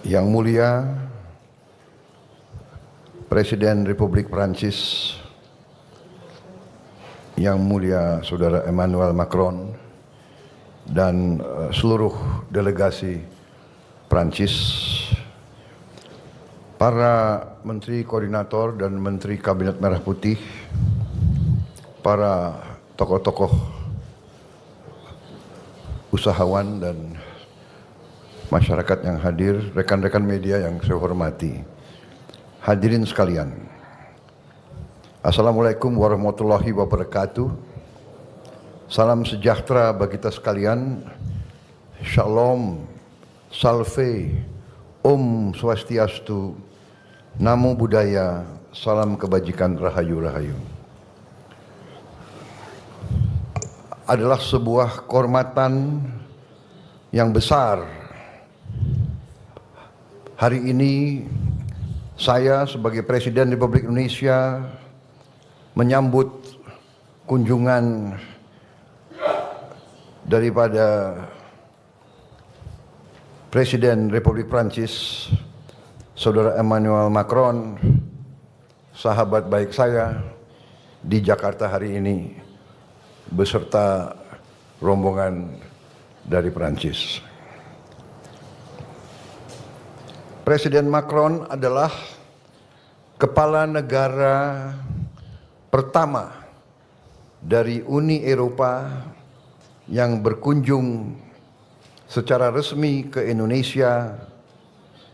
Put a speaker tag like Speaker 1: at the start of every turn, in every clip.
Speaker 1: Yang mulia Presiden Republik Prancis, Yang mulia Saudara Emmanuel Macron, dan seluruh delegasi Prancis, para Menteri Koordinator dan Menteri Kabinet Merah Putih, para tokoh-tokoh usahawan dan masyarakat yang hadir, rekan-rekan media yang saya hormati, hadirin sekalian, Assalamualaikum warahmatullahi wabarakatuh. Salam sejahtera bagi kita sekalian. Shalom, Salve, Om Swastiastu, Namo Buddhaya, salam kebajikan, rahayu-rahayu. Adalah sebuah kehormatan yang besar hari ini saya sebagai Presiden Republik Indonesia menyambut kunjungan daripada Presiden Republik Prancis, Saudara Emmanuel Macron, sahabat baik saya di Jakarta hari ini beserta rombongan dari Prancis. Presiden Macron adalah kepala negara pertama dari Uni Eropa yang berkunjung secara resmi ke Indonesia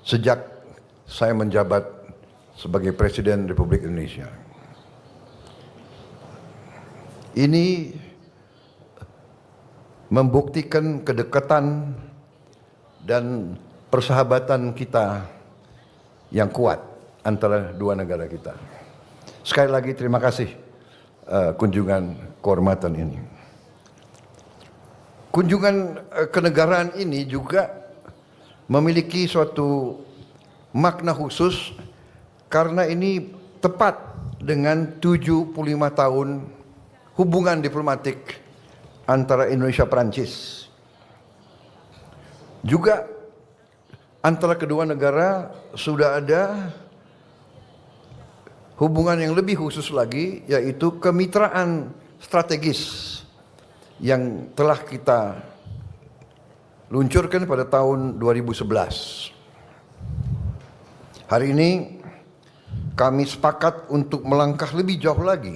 Speaker 1: sejak saya menjabat sebagai Presiden Republik Indonesia. Ini membuktikan kedekatan dan persahabatan kita yang kuat antara dua negara kita. Sekali lagi terima kasih kunjungan kehormatan ini. Kunjungan kenegaraan ini juga memiliki suatu makna khusus karena ini tepat dengan 75 tahun hubungan diplomatik antara Indonesia Prancis. Juga antara kedua negara sudah ada hubungan yang lebih khusus lagi, yaitu kemitraan strategis yang telah kita luncurkan pada tahun 2011. Hari ini kami sepakat untuk melangkah lebih jauh lagi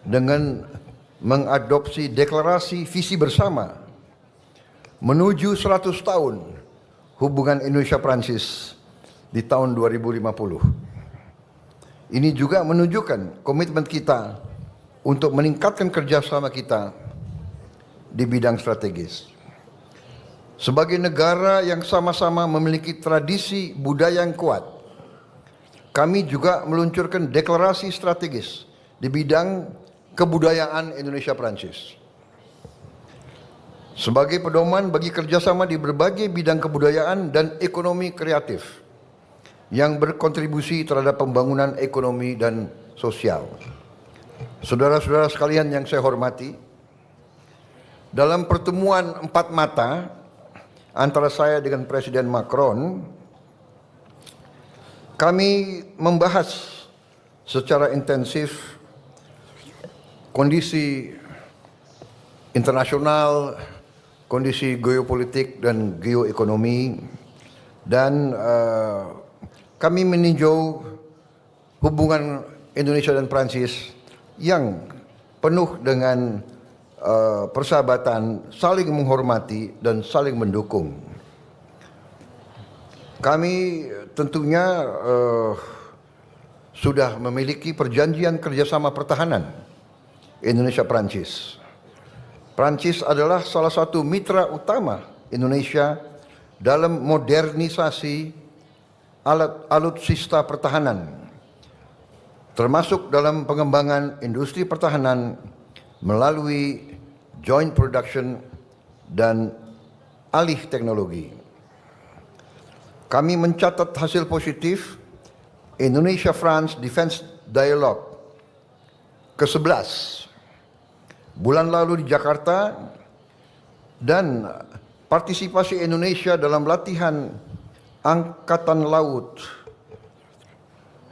Speaker 1: dengan mengadopsi deklarasi visi bersama menuju 100 tahun hubungan Indonesia-Prancis di tahun 2050. Ini juga menunjukkan komitmen kita untuk meningkatkan kerjasama kita di bidang strategis. Sebagai negara yang sama-sama memiliki tradisi budaya yang kuat, kami juga meluncurkan deklarasi strategis di bidang kebudayaan Indonesia-Prancis. Sebagai pedoman bagi kerjasama di berbagai bidang kebudayaan dan ekonomi kreatif yang berkontribusi terhadap pembangunan ekonomi dan sosial. Saudara-saudara sekalian yang saya hormati, dalam pertemuan empat mata antara saya dengan Presiden Macron, kami membahas secara intensif kondisi internasional, kondisi geopolitik dan geoekonomi, dan kami meninjau hubungan Indonesia dan Prancis yang penuh dengan persahabatan, saling menghormati dan saling mendukung. Kami tentunya sudah memiliki perjanjian kerjasama pertahanan Indonesia-Prancis. Prancis adalah salah satu mitra utama Indonesia dalam modernisasi alutsista pertahanan, termasuk dalam pengembangan industri pertahanan melalui joint production dan alih teknologi. Kami mencatat hasil positif Indonesia-France Defense Dialogue ke-11 bulan lalu di Jakarta, dan partisipasi Indonesia dalam latihan Angkatan Laut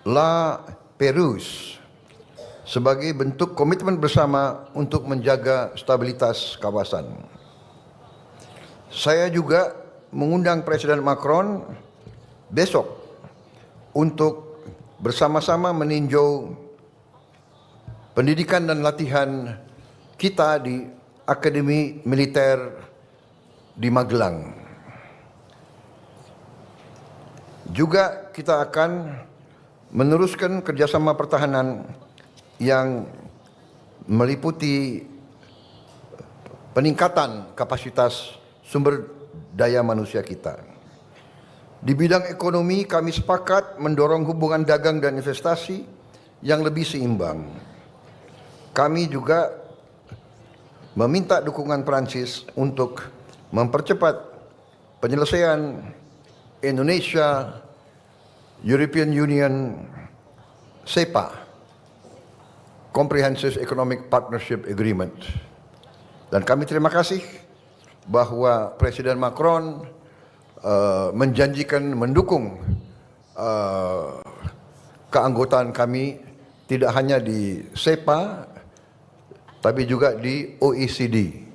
Speaker 1: La Perouse sebagai bentuk komitmen bersama untuk menjaga stabilitas kawasan. Saya juga mengundang Presiden Macron besok untuk bersama-sama meninjau pendidikan dan latihan kita di Akademi Militer di Magelang. Juga kita akan meneruskan kerjasama pertahanan yang meliputi peningkatan kapasitas sumber daya manusia kita. Di bidang ekonomi, kami sepakat mendorong hubungan dagang dan investasi yang lebih seimbang. Kami juga meminta dukungan Perancis untuk mempercepat penyelesaian Indonesia European Union CEPA, Comprehensive Economic Partnership Agreement. Dan kami terima kasih bahwa Presiden Macron menjanjikan mendukung keanggotaan kami tidak hanya di CEPA tapi juga di OECD.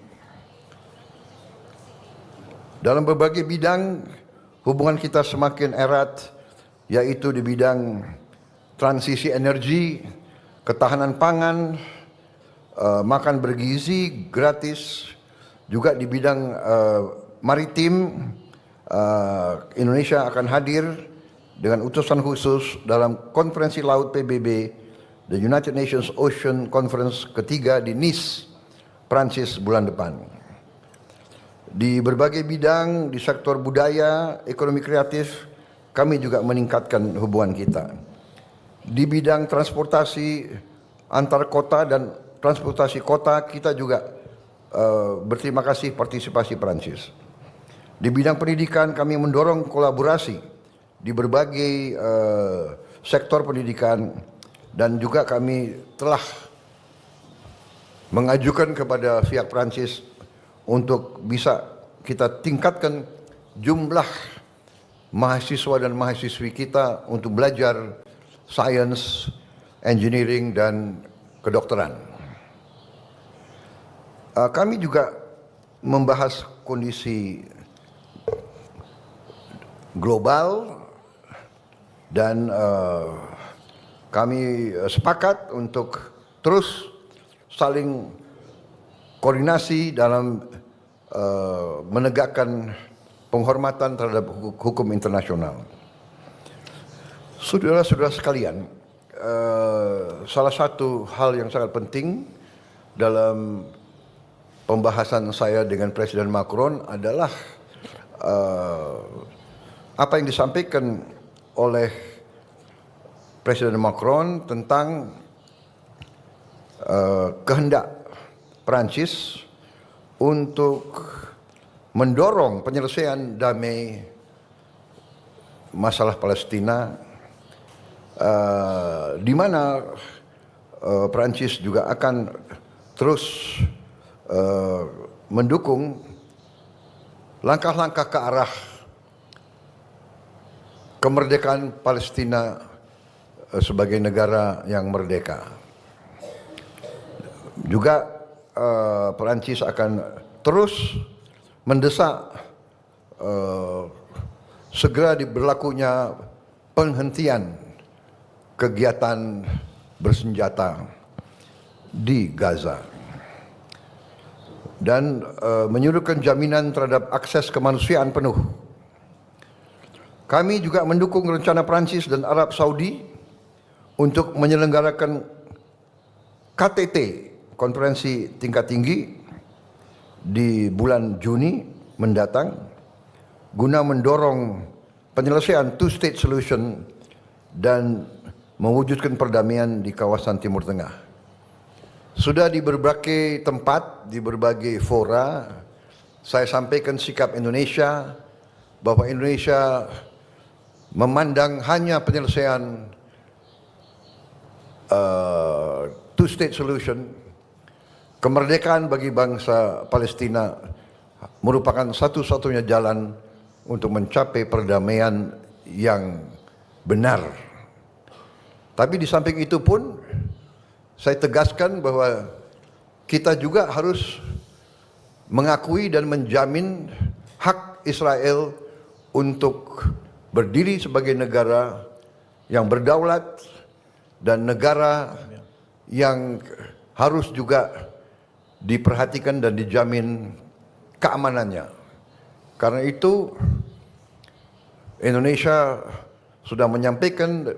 Speaker 1: Dalam berbagai bidang hubungan kita semakin erat, yaitu di bidang transisi energi, ketahanan pangan, makan bergizi gratis, juga di bidang maritim. Indonesia akan hadir dengan utusan khusus dalam konferensi laut PBB, The United Nations Ocean Conference ketiga di Nice, Prancis bulan depan. Di berbagai bidang, di sektor budaya, ekonomi kreatif, kami juga meningkatkan hubungan kita. Di bidang transportasi antar kota dan transportasi kota, kita juga berterima kasih partisipasi Perancis. Di bidang pendidikan, kami mendorong kolaborasi di berbagai sektor pendidikan, dan juga kami telah mengajukan kepada pihak Perancis untuk bisa kita tingkatkan jumlah mahasiswa dan mahasiswi kita untuk belajar sains, engineering, dan kedokteran. Kami juga membahas kondisi global dan kami sepakat untuk terus saling koordinasi dalam menegakkan penghormatan terhadap hukum internasional. Saudara-saudara sekalian, salah satu hal yang sangat penting dalam pembahasan saya dengan Presiden Macron adalah apa yang disampaikan oleh Presiden Macron tentang kehendak Perancis untuk mendorong penyelesaian damai masalah Palestina, di mana Perancis juga akan terus mendukung langkah-langkah ke arah kemerdekaan Palestina sebagai negara yang merdeka. Juga Perancis akan terus mendesak segera diberlakunya penghentian kegiatan bersenjata di Gaza dan menyuruhkan jaminan terhadap akses kemanusiaan penuh. Kami juga mendukung rencana Perancis dan Arab Saudi untuk menyelenggarakan KTT, konferensi tingkat tinggi, di bulan Juni mendatang guna mendorong penyelesaian two-state solution dan mewujudkan perdamaian di kawasan Timur Tengah. Sudah di berbagai tempat, di berbagai fora, saya sampaikan sikap Indonesia bahwa Indonesia memandang hanya penyelesaian two-state solution, kemerdekaan bagi bangsa Palestina merupakan satu-satunya jalan untuk mencapai perdamaian yang benar. Tapi di samping itu pun saya tegaskan bahwa kita juga harus mengakui dan menjamin hak Israel untuk berdiri sebagai negara yang berdaulat dan negara yang harus juga diperhatikan dan dijamin keamanannya. Karena itu Indonesia sudah menyampaikan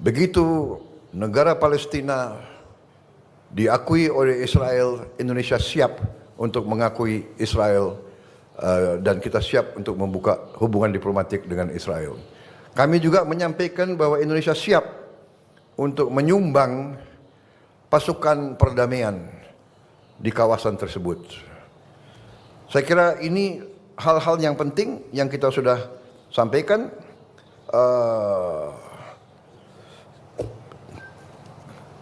Speaker 1: begitu negara Palestina diakui oleh Israel, Indonesia siap untuk mengakui Israel dan kita siap untuk membuka hubungan diplomatik dengan Israel. Kami juga menyampaikan bahwa Indonesia siap untuk menyumbang pasukan perdamaian di kawasan tersebut. Saya kira ini hal-hal yang penting yang kita sudah sampaikan.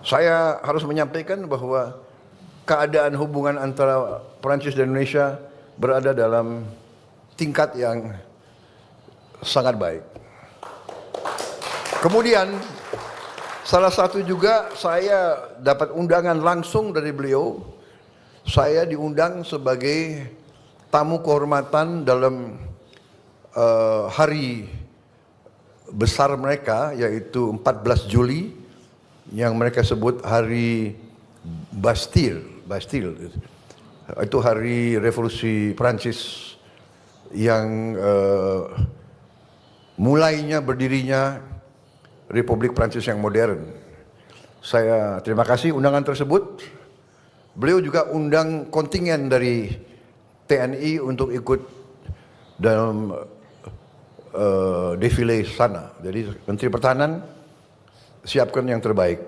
Speaker 1: Saya harus menyampaikan bahwa keadaan hubungan antara Perancis dan Indonesia berada dalam tingkat yang sangat baik. Kemudian salah satu juga saya dapat undangan langsung dari beliau. Saya diundang sebagai tamu kehormatan dalam hari besar mereka, yaitu 14 Juli yang mereka sebut hari Bastille. Itu hari revolusi Prancis yang mulainya berdirinya Republik Prancis yang modern. Saya terima kasih undangan tersebut. Beliau juga undang kontingen dari TNI untuk ikut dalam defile sana. Jadi Menteri Pertahanan siapkan yang terbaik.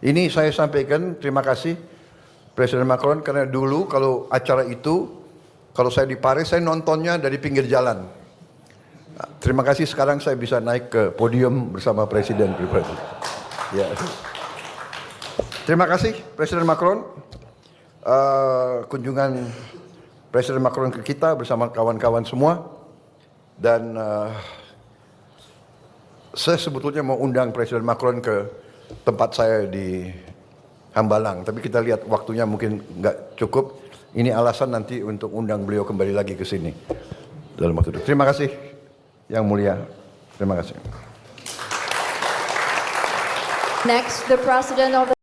Speaker 1: Ini saya sampaikan terima kasih Presiden Macron, karena dulu kalau acara itu, kalau saya di Paris, saya nontonnya dari pinggir jalan. Terima kasih sekarang saya bisa naik ke podium bersama Presiden pribadi. Ya. Terima kasih Presiden Macron. Kunjungan Presiden Macron ke kita bersama kawan-kawan semua. Dan saya sebetulnya mau undang Presiden Macron ke tempat saya di Hambalang. Tapi kita lihat waktunya mungkin nggak cukup. Ini alasan nanti untuk undang beliau kembali lagi ke sini dalam waktu itu. Terima kasih. Yang mulia, terima kasih.
Speaker 2: Next, the President of the